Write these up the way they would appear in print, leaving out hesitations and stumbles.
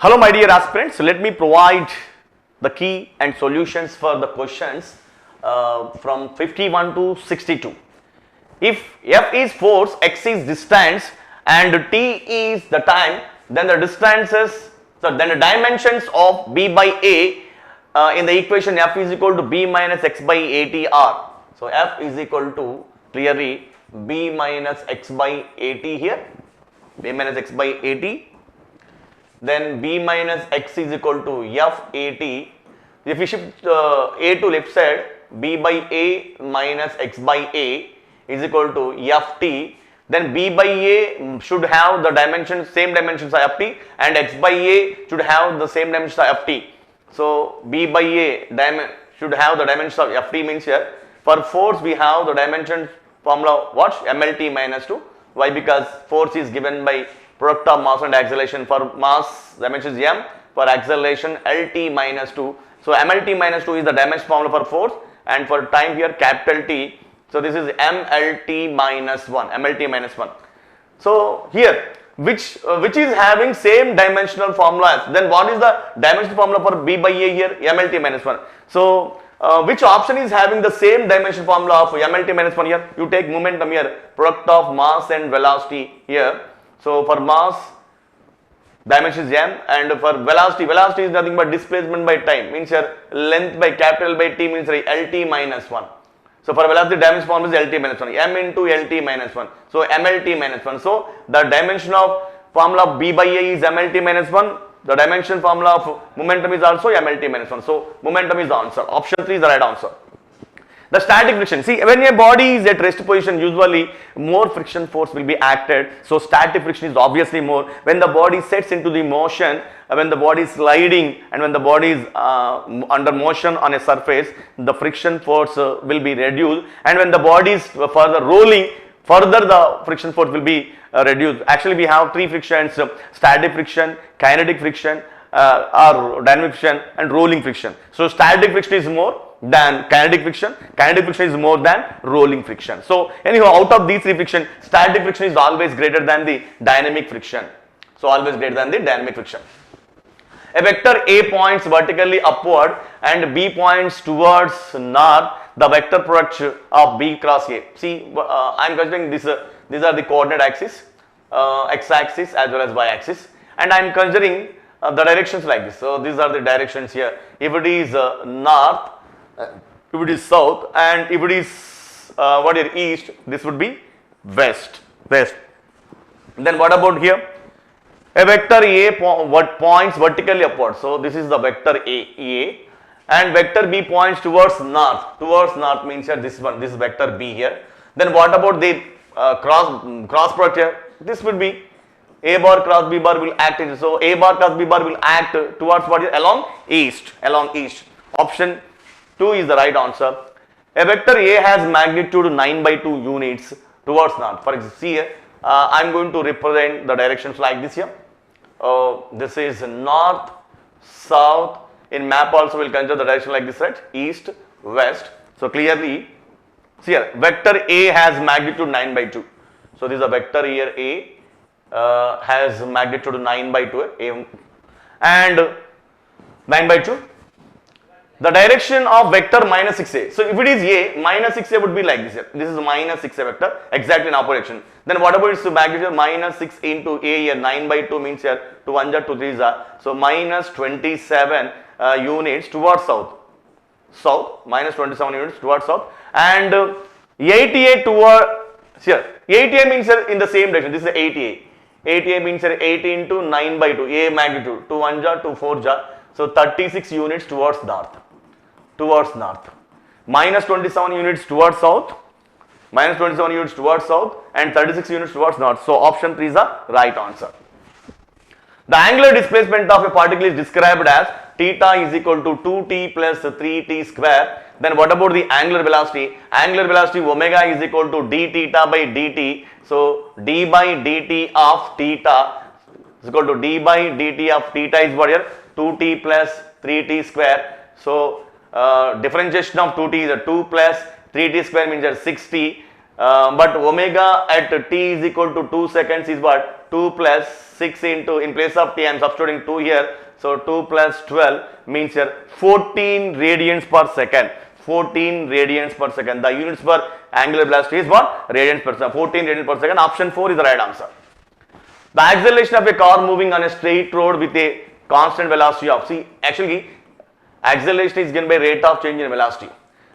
Hello my dear aspirants, let me provide the key and solutions for the questions from 51 to 62. If F is force, X is distance and T is the time, then the dimensions of B by A in the equation F is equal to B minus X by AT are. So F is equal to clearly B minus X by AT here, B minus X by AT. Then B minus X is equal to F AT. If we shift A to left side, B by A minus X by A is equal to Ft. Then B by A should have the dimensions, same dimensions of Ft, and X by A should have the same dimensions of Ft. So B by A should have the dimensions of Ft means here. For force we have the dimension formula what? MLT minus 2. Why? Because force is given by product of mass and acceleration. For mass dimension is m, for acceleration LT minus 2. So MLT minus 2 is the dimension formula for force, and for time here capital T. So this is MLT minus 1, MLT minus 1. So here which is having same dimensional formulas, then what is the dimensional formula for B by A here? MLT minus 1. So which option is having the same dimension formula of MLT minus 1 here? You take momentum here, product of mass and velocity here. So for mass dimension is m, and for velocity is nothing but displacement by time, means here length by capital by T means LT minus 1. So for velocity dimension formula is LT minus 1, m into LT minus 1. So MLT minus 1. So the dimension of formula of B by A is MLT minus 1. The dimension formula of momentum is also MLT minus 1. So momentum is the answer. Option 3 is the right answer. The static friction. See, when a body is at rest position, usually more friction force will be acted. So static friction is obviously more. When the body sets into the motion, when the body is sliding and when the body is under motion on a surface, the friction force will be reduced. And when the body is further rolling, further the friction force will be reduced. Actually, we have three frictions: static friction, kinetic friction, or dynamic friction, and rolling friction. So static friction is more than kinetic friction is more than rolling friction. So anyhow, out of these three friction, static friction is always greater than the dynamic friction. So always greater than the dynamic friction. A vector A points vertically upward and B points towards north. The vector product of B cross A. See, I am considering this. These are the coordinate axis, x-axis as well as y-axis, and I am considering the directions like this. So these are the directions here. If it is north, if it is south, and if it is east, this would be west. Then what about here? A vector A points vertically upward. So this is the vector A, and vector B points towards north. Towards north means here this one. This is vector B here. Then what about the cross product here? This would be A bar cross B bar will act. So A bar cross B bar will act towards what is along east. Option 2 is the right answer. A vector A has magnitude 9 by 2 units towards north. For example, see here, I am going to represent the directions like this here. This is north, south. In map also we will consider the direction like this, right? East, west. So clearly, see here, vector A has magnitude 9 by 2. So this is a vector here A has magnitude 9 by 2 and 9 by 2. The direction of vector minus 6a. So if it is A, minus 6a would be like this here. This is minus 6a vector, exactly in opposite direction. Then what about its magnitude? Minus 6 into A here, 9 by 2 means here 2 1 2 3 are. So minus 27 units towards south. Minus 27 units towards south. And 88 toward here. 88 means here in the same direction. This is 88. 88 means here 80 into 9 by 2. A magnitude 2 1 2 4 ja. So 36 units towards north. Minus 27 units towards south. Minus 27 units towards south and 36 units towards north. So option 3 is the right answer. The angular displacement of a particle is described as theta is equal to 2t plus 3t square. Then what about the angular velocity? Angular velocity omega is equal to d theta by dt. So d by dt of theta is equal to d by dt of theta is what here? 2t plus 3t square. So differentiation of 2t is 2 plus 3t square means 6t. But omega at t is equal to 2 seconds is what? 2 plus 6 into, in place of t I am substituting 2 here. So 2 plus 12 means here 14 radians per second. 14 radians per second. The units for angular velocity is what? Radians per second. 14 radians per second. Option 4 is the right answer. The acceleration of a car moving on a straight road with a constant velocity of, see, actually acceleration is given by rate of change in velocity.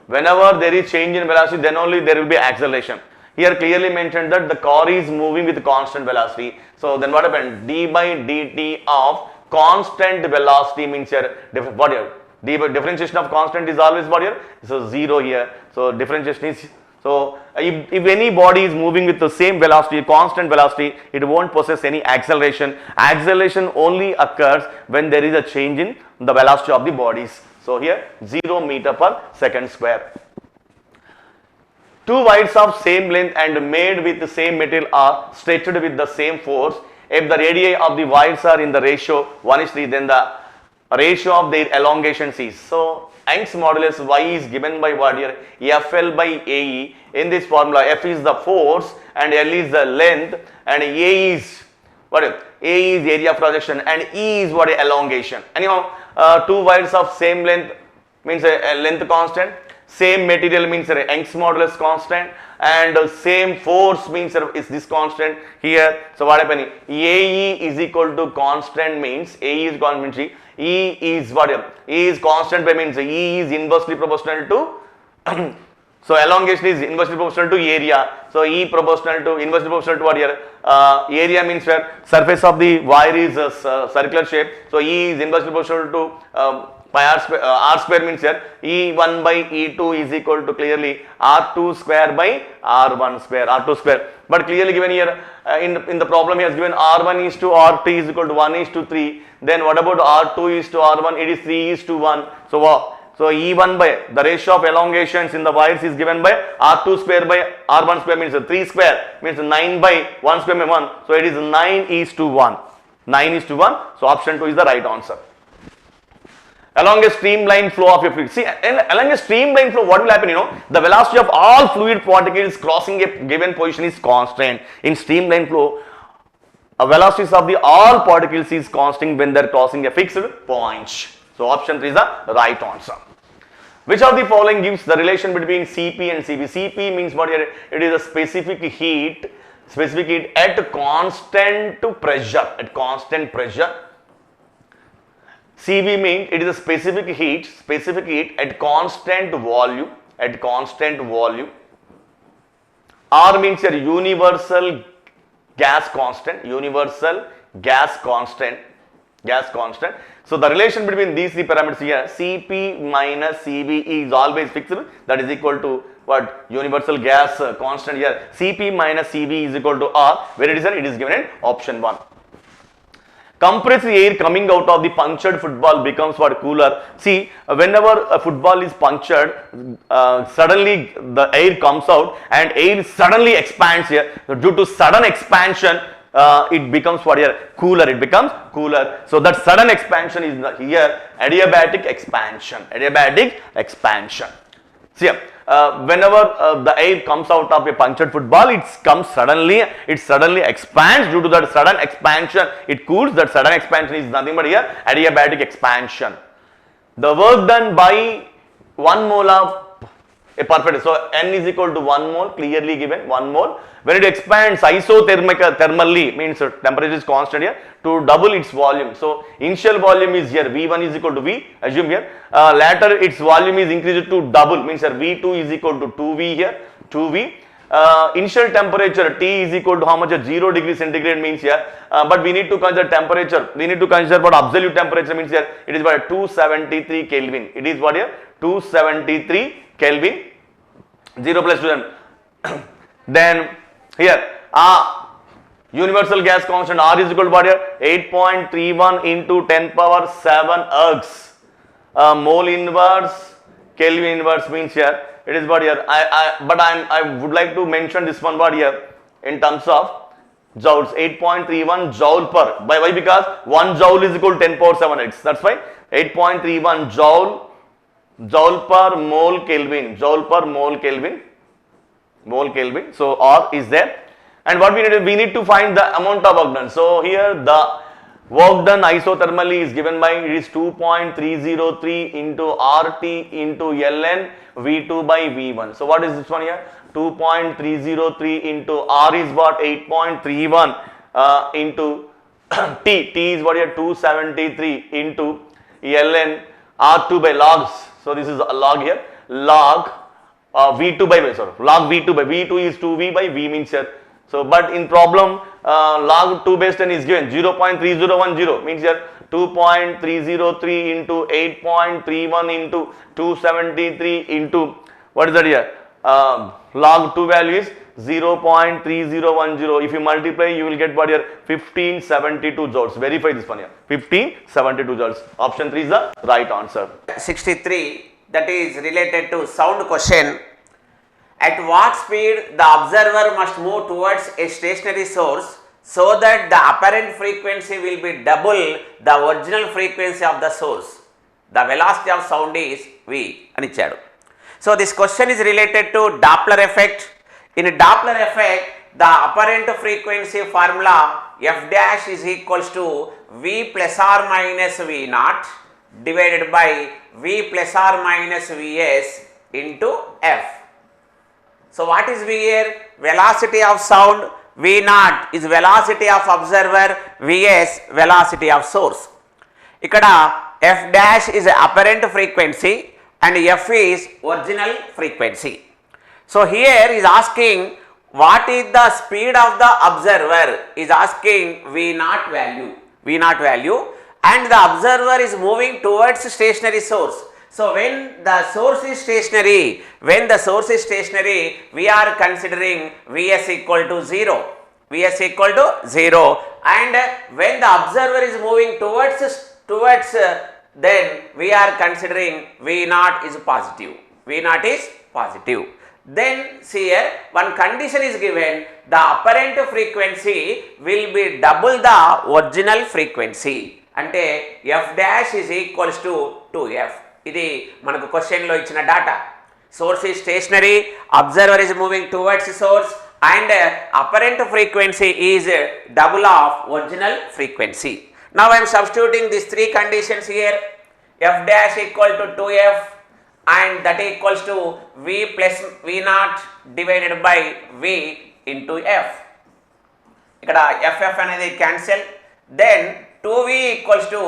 Whenever there is change in velocity, then only there will be acceleration. Here clearly mentioned that the car is moving with constant velocity. So then what happened? D by dt of constant velocity means here, what here? D by differentiation of constant is always what here? So 0 here. So differentiation is, so if any body is moving with the same velocity, constant velocity, it won't possess any acceleration. Acceleration only occurs when there is a change in the velocity of the bodies. So here 0 meter per second square. Two wires of same length and made with the same material are stretched with the same force. If the radii of the wires are in the ratio 1:3, then the ratio of their elongation is. So Young's modulus Y is given by what here? FL by AE. In this formula, F is the force and L is the length and A is what? A is area of projection and E is what? Elongation. Anyhow, two wires of same length means a length constant. Same material means Young's modulus constant, and same force means is this constant here. So what happening? AE is equal to constant means AE is constant means E is what? E is constant by means E is inversely proportional to so elongation is inversely proportional to area. So E proportional to inversely proportional to what here? Area means where surface of the wire is a circular shape. So E is inversely proportional to by R square means here E1 by E2 is equal to clearly R2 square by R1 square, R2 square. But clearly given here in the problem he has given R1 is to R2 is equal to 1 is to 3. Then what about R2 is to R1? It is 3 is to 1. So E1 by the ratio of elongations in the wires is given by R2 square by R1 square means 3 square means 9 by 1 square by 1. So it is 9 is to 1. 9 is to 1. So option 2 is the right answer. Along a streamline flow of a fluid. See, along a streamline flow, what will happen? The velocity of all fluid particles crossing a given position is constant. In streamline flow, a velocities of the all particles is constant when they are crossing a fixed point. So option 3 is the right answer. Which of the following gives the relation between Cp and Cv? Cp means what here? It is a specific heat at constant pressure. At constant pressure. Cv means it is a specific heat at constant volume. R means a universal gas constant. So the relation between these three parameters here, Cp minus Cv is always fixed. That is equal to what? Universal gas constant here. Cp minus Cv is equal to R. Where it is given in option 1. Compressed air coming out of the punctured football becomes what? Cooler. See, whenever a football is punctured, suddenly the air comes out and air suddenly expands here. Due to sudden expansion, it becomes what here? Cooler. It becomes cooler. So that sudden expansion is here adiabatic expansion. See, whenever the air comes out of a punctured football, it suddenly expands. Due to that sudden expansion, it cools. That sudden expansion is nothing but here adiabatic expansion. The work done by 1 mole of a perfect, so N is equal to 1 mole, clearly given 1 mole. When it expands thermally means temperature is constant here to double its volume. So initial volume is here V1 is equal to V, assume here. Later its volume is increased to double means here V2 is equal to 2V here, 2V. Initial temperature T is equal to how much? 0 degree centigrade means here, but we need to consider temperature. We need to consider what absolute temperature means here. It is what? 273 Kelvin. It is what here? 273 Kelvin. 0 plus 2. Then here universal gas constant R is equal to what here? 8.31 into 10 power 7 ergs. Mole inverse Kelvin inverse means here it is what here. I would like to mention this one word here in terms of joules. 8.31 joule per. Why? Because 1 joule is equal to 10 power 7 ergs. That's why 8.31 joule per mole Kelvin. mole Kelvin. So R is there. And what we need to find the amount of work done. So here the work done isothermally is given by, it is 2.303 into RT into Ln V2 by V1. So what is this one here? 2.303 into R is what? 8.31 into T is what here? 273 into Ln R2 by logs. So this is a log here. Log V2 by, sorry, log V2 by, V2 is 2V by V means here. So, but in problem log 2 base 10 is given 0.3010 means here 2.303 into 8.31 into 273 into what is that here? Log 2 value is 0.3010. If you multiply, you will get what here? 1572 joules. Verify this one here. 1572 joules. Option 3 is the right answer. 63, that is related to sound question. At what speed the observer must move towards a stationary source so that the apparent frequency will be double the original frequency of the source? The velocity of sound is V అని ఇచ్చాడు. So this question is related to Doppler effect. In Doppler effect, the apparent frequency formula f dash is equals to V plus or minus V naught divided by V plus or minus Vs into f. So what is V here? Velocity of sound. V naught is velocity of observer, Vs velocity of source. Ikkada f dash is apparent frequency and f is original frequency. So here is asking what is the speed of the observer, is asking V naught value, and the observer is moving towards stationary source. So when the source is stationary, we are considering Vs equal to 0, and when the observer is moving towards then we are considering V naught is positive. Then see here, one condition is given, the apparent frequency will be double the original frequency. Ante f dash is equals to 2f. ఇది మనకు question లో ఇచ్చిన data. Source is stationary, observer is moving towards source, and apparent frequency is double of original frequency. Now I am substituting these three conditions here. F dash equal to 2f and that equals to V plus V naught divided by V into f. ఇక్కడ ff అనేది cancel. Then 2V equals to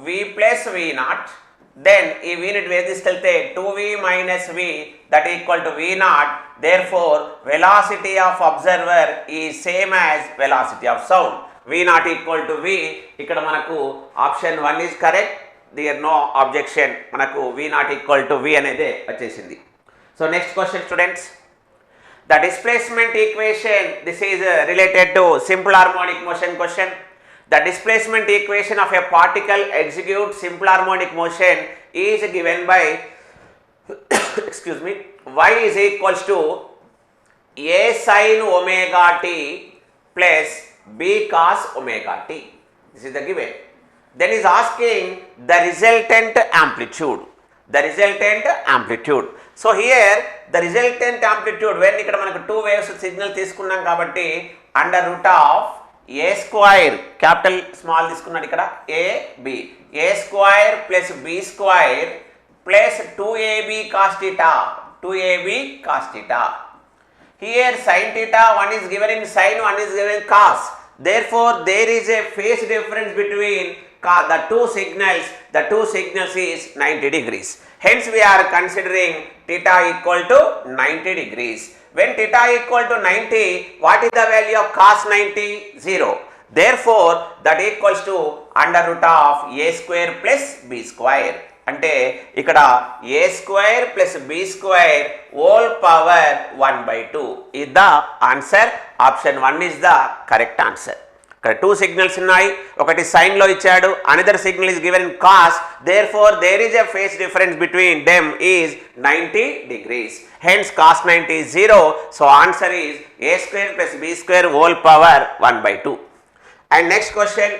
V plus V naught. Then ఈ V ని వేధిస్తే 2V minus V that equal to V naught. Therefore velocity of observer is same as velocity of sound. V naught equal to V. ఇక్కడ మనకు option 1 is correct. There no objection. మనకు V naught equal to V అనేది వచ్చేసింది. So next question students. The displacement equation, this is related to simple harmonic motion question. The displacement equation of a particle execute simple harmonic motion is given by excuse me, y is equals to a sin omega t plus b cos omega t. This is the given. Then is asking the resultant amplitude. So here the resultant amplitude, when ikkada manaku two waves signal తీసుకున్నాం కాబట్టి under root of a square, capital small తీసుకున్నాడు ఇక్కడ a square plus b square plus 2ab cos theta. Here sin theta, one is given in sin, one is given in cos. Therefore there is a phase difference between the two signals is 90 degrees. Hence we are considering theta equal to 90 degrees. When theta equal to 90, what is the value of cos 90? 0. Therefore that equals to under root of a square plus b square. అంటే ఇక్కడ a square plus b square whole power 1/2 is the answer. Option 1 is the correct answer. ఇక్కడ two signals ఉన్నాయి, ఒకటి sin లో ఇచ్చాడు, another signal is given in cos. Therefore there is a phase difference between them is 90 degrees. Hence cos 90 is 0. So answer is a square plus b square whole power 1/2. And next question,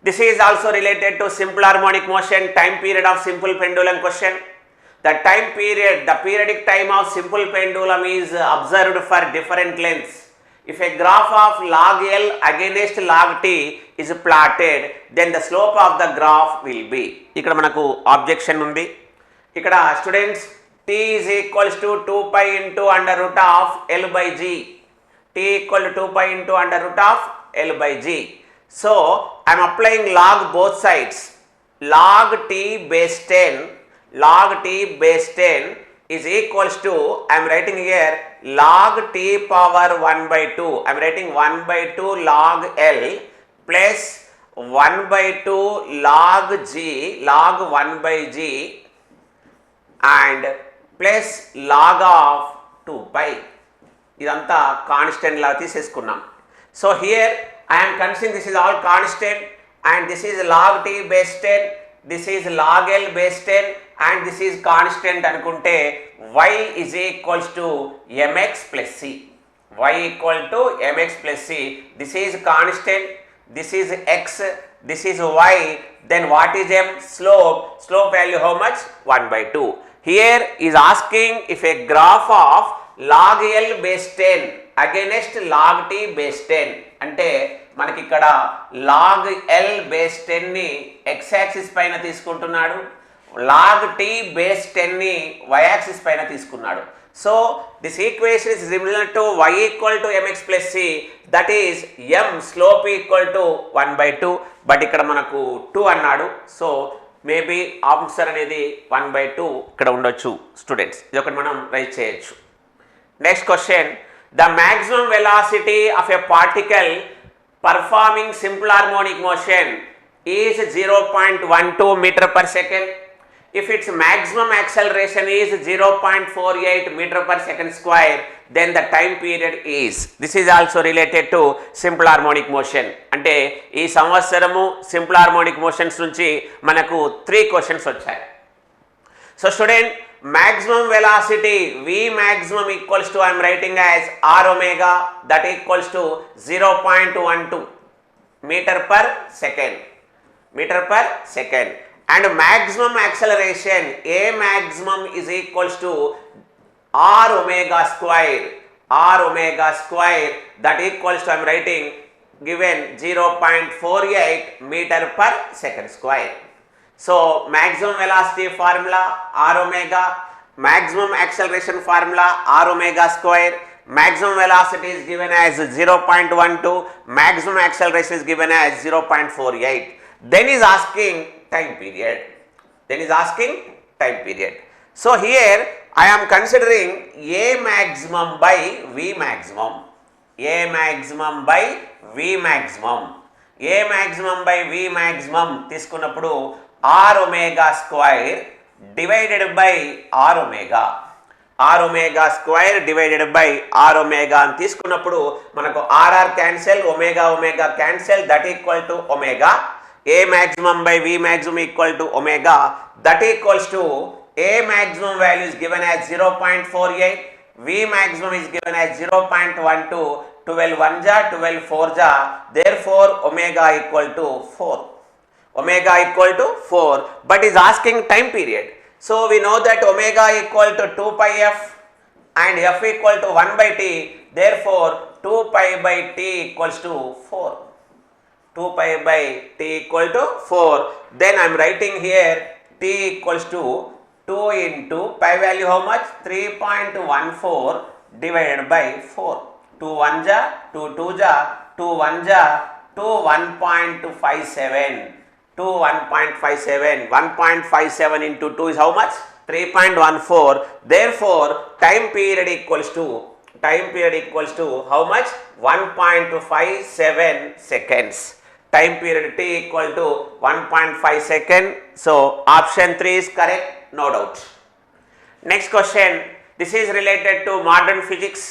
this is also related to simple harmonic motion, time period of simple pendulum question. the time period, the periodic time of simple pendulum is observed for different lengths. If a graph of log L against log T is plotted, then the slope of the graph will be. ఇక్కడ మనకు objection ఉంది. ఇక్కడ students t is equals to 2 pi into under root of L by G. t equal to 2 pi into under root of L by G. So I am applying log both sides. Log t base 10, log t base 10 is equals to, I am writing here log t power 1 by 2. I am writing 1 by 2 log L plus 1 by 2 log G, log 1 by G and plus log of 2 pi. ఇదంతా constant లా తీసేసుకున్నాం. So here I am considering this is all constant and this is log t base 10, this is log L base 10 and this is constant అనుకుంటే y is equals to mx plus c. y equal to mx plus c. This is constant, this is x, this is y, then what is m? Slope. Slope value how much? 1 by 2. Here is asking if a graph of log L base 10 against log t base 10 అంటే మనకి ఇక్కడ log L base 10 ని x axis పైన తీసుకుంటున్నాడు, log t base 10 ని y axis పైన తీసుకున్నాడు. So this equation is similar to y equal to mx plus c, that is m slope equal to 1 by 2, but ఇక్కడ మనకు 2 అన్నాడు. సో మేబీ ఆన్సర్ అనేది 1 by 2 ఇక్కడ ఉండొచ్చు స్టూడెంట్స్. ఇది ఒకటి మనం రైట్ చేయొచ్చు. Next question, the maximum velocity of a particle performing simple harmonic motion is 0.12 meter per second. If its maximum acceleration is 0.48 meter per second square, then the time period is. This is also related to simple harmonic motion. అంటే ఈ సంవత్సరము simple harmonic motions నుంచి మనకు 3 questions వచ్చాయి. So student, maximum velocity V maximum equals to, I am writing as r omega, that equals to 0.12 meter per second, meter per second, and maximum acceleration A maximum is equals to r omega square, r omega square, that equals to, I am writing given 0.48 meter per second square. So maximum velocity formula r omega, maximum acceleration formula r omega square, maximum velocity is given as 0.12, maximum acceleration is given as 0.48. Then is asking time period, then is asking time period. So here I am considering A maximum by V maximum, A maximum by V maximum, A maximum by V maximum తీసుకున్నప్పుడు r omega square divided by r omega, r omega square divided by r omega అని తీసుకున్నప్పుడు మనకు rr cancel, omega omega cancel, that equal to omega. A maximum by V maximum equal to omega, that equals to A maximum value is given as 0.48, V maximum is given as 0.12, 12 1 ja 12 4 ja, therefore omega equal to 4, omega equal to 4, but is asking time period. So we know that omega equal to 2 pi f and f equal to 1 by t, therefore 2 pi by t equals to 4, 2 pi by t equal to 4. Then I am writing here t equals to 2 into pi value how much? 3.14 divided by 4. 2 1 ja, 2 2 ja, 2 1 ja, 2 1.57. 2 1.57, 1.57 into 2 is how much? 3.14. Therefore time period equals to, time period equals to how much? 1.57 seconds. Time period t equal to 1.5 second. So option 3 is correct, no doubt. Next question, this is related to modern physics.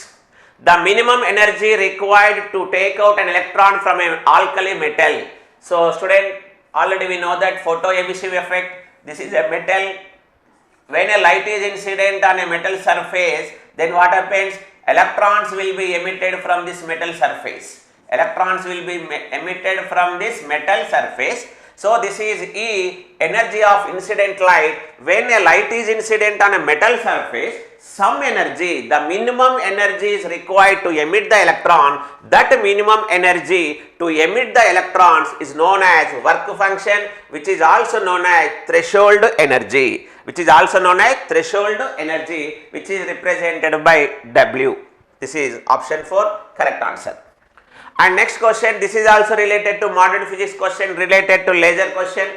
The minimum energy required to take out an electron from an alkali metal. So student, already we know that photoemissive effect, this is a metal. When a light is incident on a metal surface, then what happens? Electrons will be emitted from this metal surface. Electrons will be emitted from this metal surface. So this is E, energy of incident light. When a light is incident on a metal surface, some energy, the minimum energy is required to emit the electron. That minimum energy to emit the electrons is known as work function, which is also known as threshold energy, which is represented by W. This is option 4 correct answer. And next question, this is also related to modern physics question, related to laser question.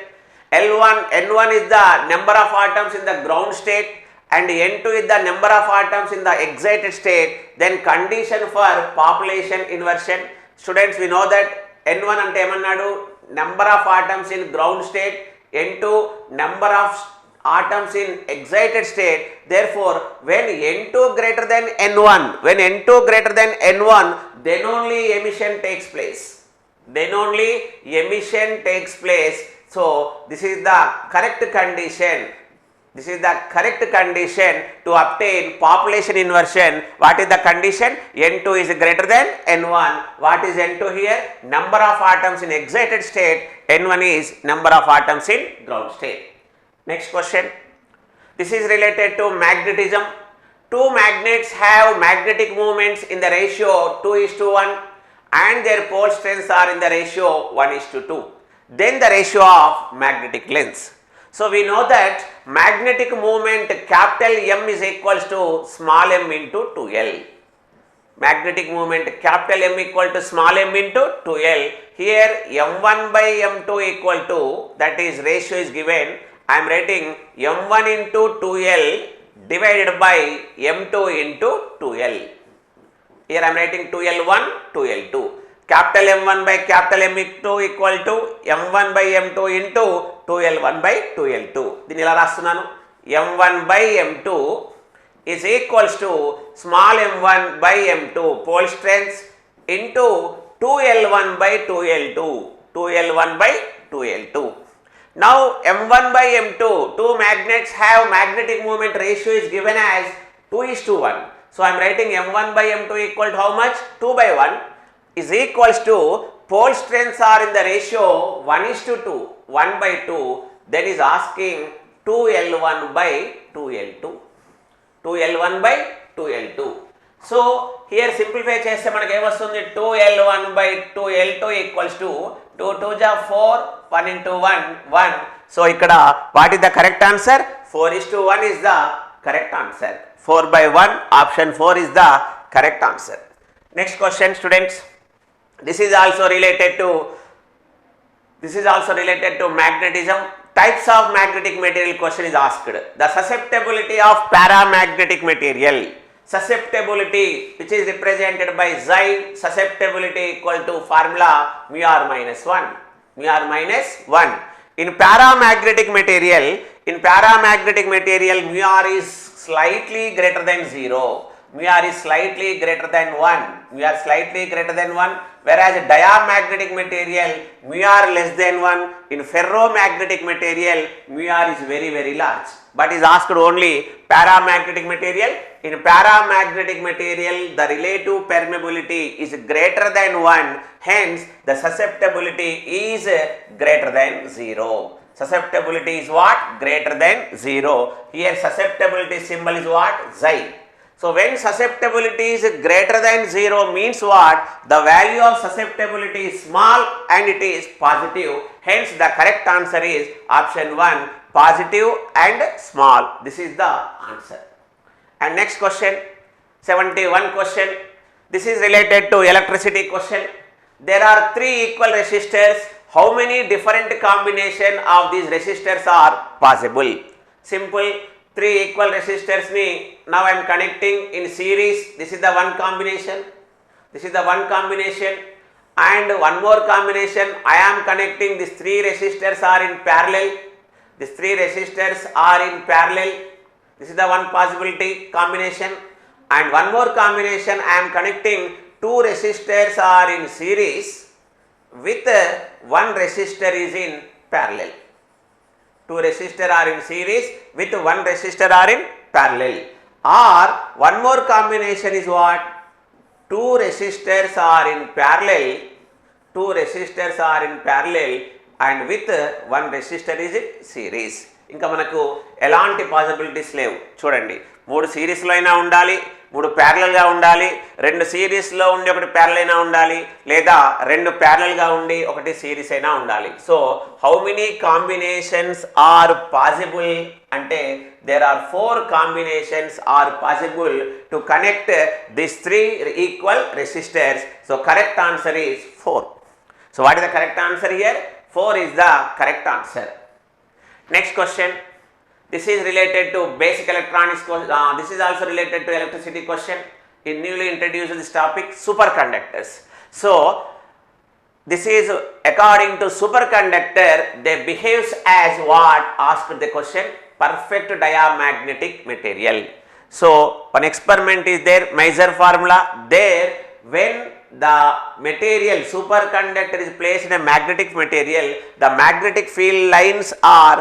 N1 is the number of atoms in the ground state and N2 is the number of atoms in the excited state. Then condition for population inversion. Students, we know that N1 ante emannadu number of atoms in ground state, N2 number of atoms in excited state. Therefore, when N2 greater than N1, then only emission takes place. So, this is the correct condition. To obtain population inversion. What is the condition? N2 is greater than N1. What is N2 here? Number of atoms in excited state. N1 is number of atoms in ground state. Next question. This is related to magnetism. Two magnets have magnetic moments in the ratio 2:1 and their pole strengths are in the ratio 1:2. Then the ratio of magnetic lengths. So we know that magnetic moment capital M is equals to small m into 2L. Magnetic moment capital M equal to small m into 2L. Here M1 by M2 equal to, that is ratio is given. I am writing M1 into 2L divided by M2 into 2L. Here I am writing 2L1, 2L2. Capital M1 by capital M2 equal to M1 by M2 into 2L1 by 2L2. దీన్ని ఇలా రాస్తున్నాను. M1 by M2 is equals to small m1 by m2 pole strengths into 2L1 by 2L2. 2L1 by 2L2. Now M1 by M2, two magnets have magnetic moment ratio is given as 2:1. So I am writing M1 by M2 equal to how much? 2/1 is equals to pole strengths are in the ratio 1:2, 1/2. That is asking 2L1 by 2L2. 2L1 by 2L2. So here simplify చేస్తే మనకి ఏమొస్తుంది? 2L1 by 2L2 equals to 2 2 4, 1 into 1, 1. So ఇక్కడ what is the correct answer? 4:1 is the correct answer. 4/1, option 4 is the correct answer. Next question, students. This is also related to magnetism. Types of magnetic material question is asked. The susceptibility of paramagnetic material. Susceptibility, which is represented by Xi, susceptibility equal to formula mu r minus 1. In paramagnetic material, mu r is slightly greater than 0. Mu r is slightly greater than 1. Whereas diamagnetic material, mu r less than 1. In ferromagnetic material, mu r is very, very large. But is asked only paramagnetic material. In paramagnetic material, the relative permeability is greater than 1. Hence, the susceptibility is greater than 0. Susceptibility is what? Greater than 0. Here susceptibility symbol is what? Xi. So when susceptibility is greater than 0 means what? The value of susceptibility is small and it is positive. Hence the correct answer is option 1, positive and small. This is the answer. And next question, 71 question. This is related to electricity question. There are 3 equal resistors. How many different combination of these resistors are possible? Simple. 3 equal resistors ni now I am connecting in series. This is the one combination. And one more combination. I am connecting these 3 resistors are in parallel. This is the one possibility combination. And one more combination, I am connecting 2 resistors are in series with one resistor is in parallel. 2 resistors are in series with 1 resistor are in parallel. Or one more combination is what? 2 resistors are in parallel and with one resistor is series. ఇంకా మనకు ఎలాంటి possibilities లేవు. చూడండి, 3 సిరీస్లో అయినా ఉండాలి, 3 ప్యారలల్గా ఉండాలి, 2 సిరీస్లో ఉండి 1 ప్యారల్ అయినా ఉండాలి, లేదా 2 ప్యారలల్గా ఉండి 1 సిరీస్ అయినా ఉండాలి. So how many combinations are possible అంటే there are 4 combinations are possible to connect these 3 equal resistors. So correct answer is 4. So what is the correct answer here? 4 is the correct answer. Next question. This is related to basic electronics. This is also related to electricity question. In newly introduced this topic, superconductors. So this is according to superconductor, they behaves as what? Asked the question, perfect diamagnetic material. So one experiment is there, Meisner formula there. When the material superconductor is placed in a magnetic material, the magnetic field lines are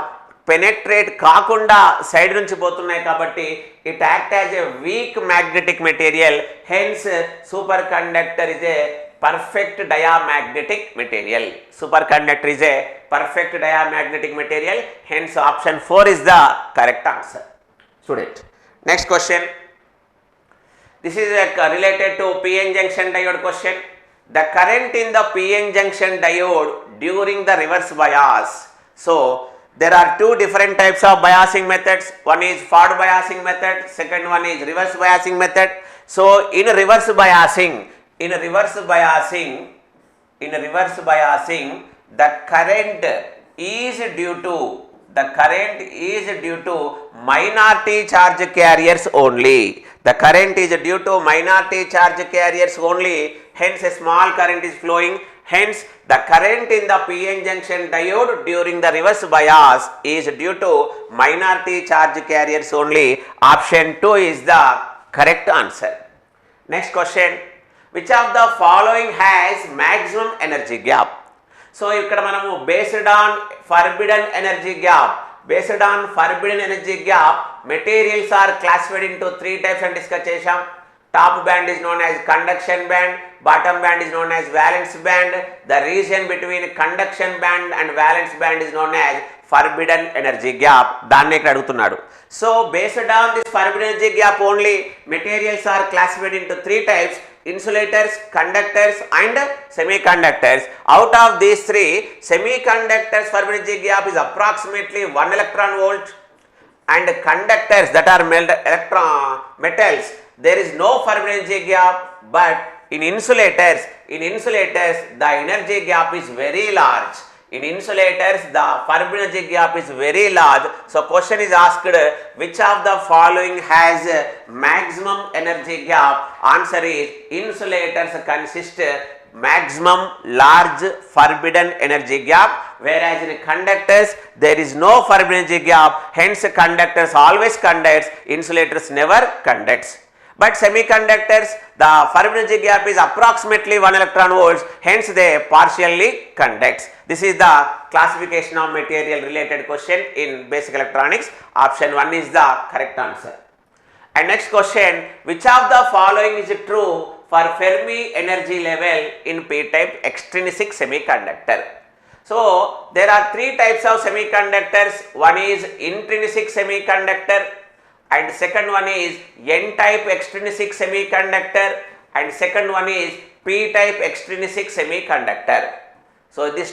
penetrate కాకుండా side నుంచి పోతున్నాయి కాబట్టి it act as a weak magnetic material, hence superconductor is a perfect diamagnetic material. Superconductor is a perfect diamagnetic material, hence option 4 is the correct answer. Student, next question. This is related to PN junction diode question. The current in the PN junction diode during the reverse bias. So there are 2 different types of biasing methods. One is forward biasing method, second one is reverse biasing method. So in reverse biasing, the current is due to minority charge carriers only. The current is due to minority charge carriers only, hence a small current is flowing. Hence the current in the PN junction diode during the reverse bias is due to minority charge carriers only. Option 2 is the correct answer. Next question. Which of the following has maximum energy gap? So ikkada manamu based on forbidden energy gap, materials are classified into 3 types and discuss chesam. Top band is known as conduction band, bottom band is known as valence band. The region between conduction band and valence band is known as forbidden energy gap. Danne ikkada adugutunnadu. So based on this forbidden energy gap only, materials are classified into 3 types: insulators, conductors and semiconductors. Out of these 3, semiconductors forbidden energy gap is approximately 1 electron volt, and conductors that are metals, there is no forbidden energy gap. But in insulators the energy gap is very large. In insulators the forbidden energy gap is very large. So question is asked, which of the following has maximum energy gap? Answer is insulators consist maximum large forbidden energy gap, whereas in conductors there is no forbidden energy gap, hence conductors always conducts, insulators never conducts. But semiconductors, the forbidden energy gap is approximately 1 electron volts, hence they partially conducts. This is the classification of material related question in basic electronics. Option 1 is the correct answer. And next question, which of the following is true for Fermi energy level in p-type extrinsic semiconductor? So there are 3 types of semiconductors. One is intrinsic semiconductor, and second one is n-type extrinsic semiconductor, and second one is p-type extrinsic semiconductor. So these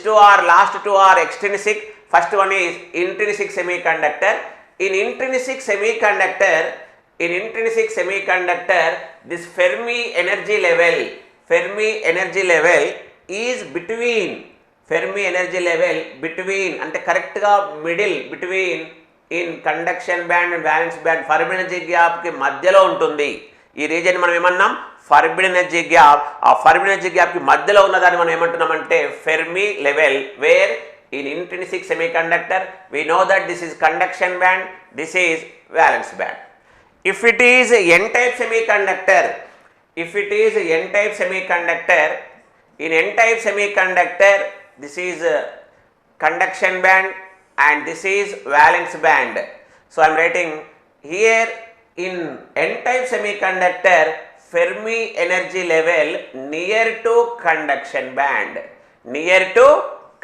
last two are extrinsic, first one is intrinsic semiconductor. In intrinsic semiconductor, this Fermi energy level is between ante correct ga middle between in conduction band and valence band, forbidden energy gap ki madhyalo untundi. Ee region manam emannam forbidden energy gap. Aa forbidden energy gap ki madhyalo unnadani manam emantunnam ante Fermi level, where in intrinsic semiconductor we know that this is conduction band, this is valence band. If it is n-type semiconductor, in n-type semiconductor this is conduction band and this is valence band. So I am writing here, in n-type semiconductor Fermi energy level near to conduction band,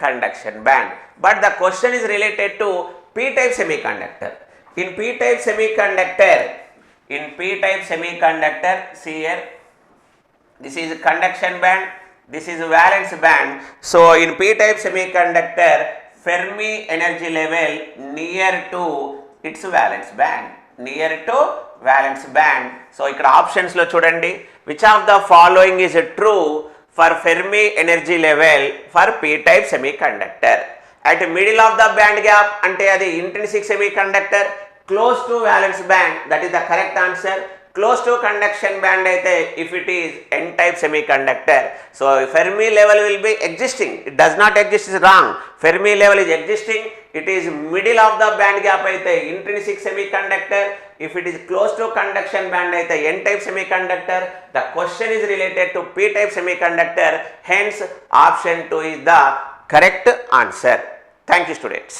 conduction band. But the question is related to p-type semiconductor. In p-type semiconductor, see here, this is conduction band, this is valence band. So in p-type semiconductor, Fermi energy level near to its valence band, near to valence band. So ఇక్కడ options లో చూడండి, which of the following is true for Fermi energy level for p-type semiconductor? At middle of the band gap అంటే అది intrinsic semiconductor, close to valence band, that is the correct answer. Close to conduction band అయితే if it is n-type semiconductor. So Fermi level will be existing, it does not exist is wrong. Fermi level is existing, it is middle of the band gap అయితే intrinsic semiconductor. If it is close to conduction band అయితే n-type semiconductor. The question is related to p-type semiconductor, hence option 2 is the correct answer. Thank you students.